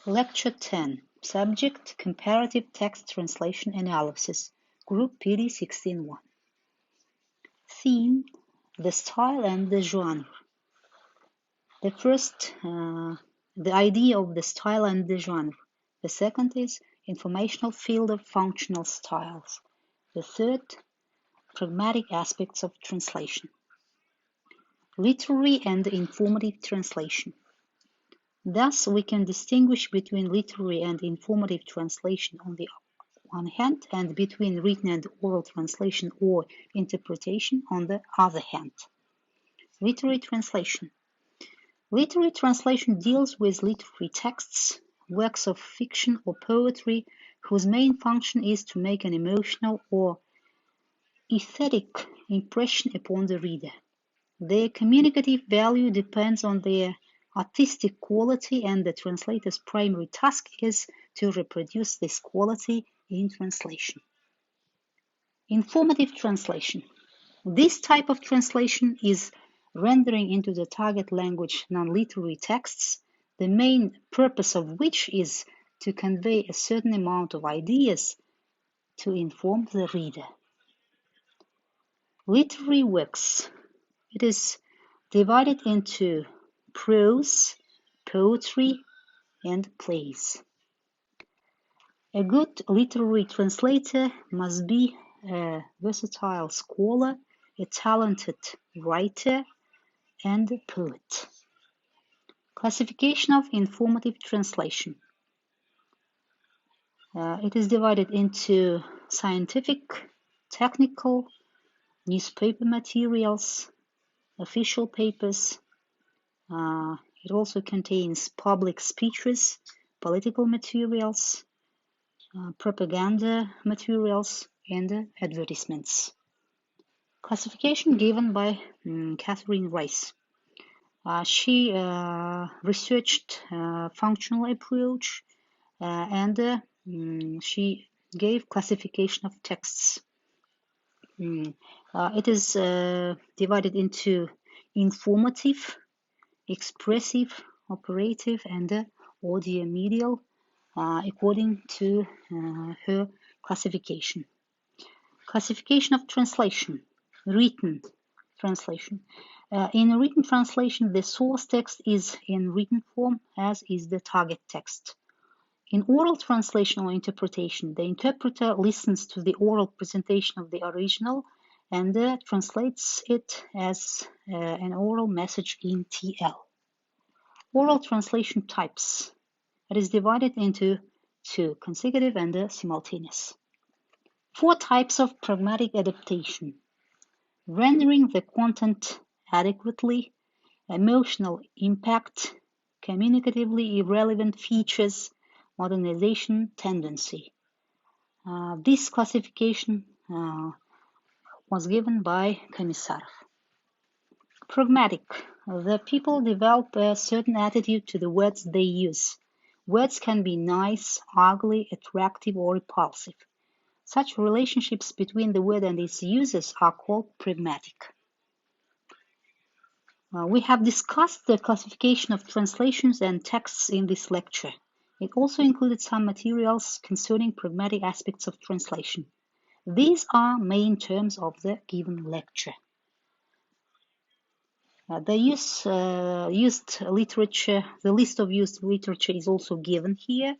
Lecture 10. Subject: Comparative Text Translation Analysis. Group PD 16.1. Theme: the style and the genre. The first, the idea of the style and the genre. The second is informational field of functional styles. The third, pragmatic aspects of translation. Literary and informative translation. Thus, we can distinguish between literary and informative translation on the one hand, and between written and oral translation or interpretation on the other hand. Literary translation. Literary translation deals with literary texts, works of fiction or poetry, whose main function is to make an emotional or aesthetic impression upon the reader. Their communicative value depends on their artistic quality, and the translator's primary task is to reproduce this quality in translation. Informative translation. This type of translation is rendering into the target language non-literary texts, the main purpose of which is to convey a certain amount of ideas to inform the reader. Literary works. It is divided into prose, poetry, and plays. A good literary translator must be a versatile scholar, a talented writer, and a poet. Classification of informative translation. It is divided into scientific, technical, newspaper materials, official papers. It also contains public speeches, political materials, propaganda materials, and advertisements. Classification given by K.Reiss. She researched functional approach and she gave classification of texts. It is divided into informative, expressive, operative, and audio-medial according to her classification. Classification of translation. Written translation. In written translation, the source text is in written form, as is the target text. In oral translation or interpretation, the interpreter listens to the oral presentation of the original and translates it as an oral message in TL. Oral translation types. It is divided into two, consecutive and simultaneous. 4 types of pragmatic adaptation. Rendering the content adequately, emotional impact, communicatively irrelevant features, modernization tendency. This classification was given by Komissarov. Pragmatic. The people develop a certain attitude to the words they use. Words can be nice, ugly, attractive, or repulsive. Such relationships between the word and its users are called pragmatic. We have discussed the classification of translations and texts in this lecture. It also included some materials concerning pragmatic aspects of translation. These are main terms of the given lecture. The list of used literature is also given here.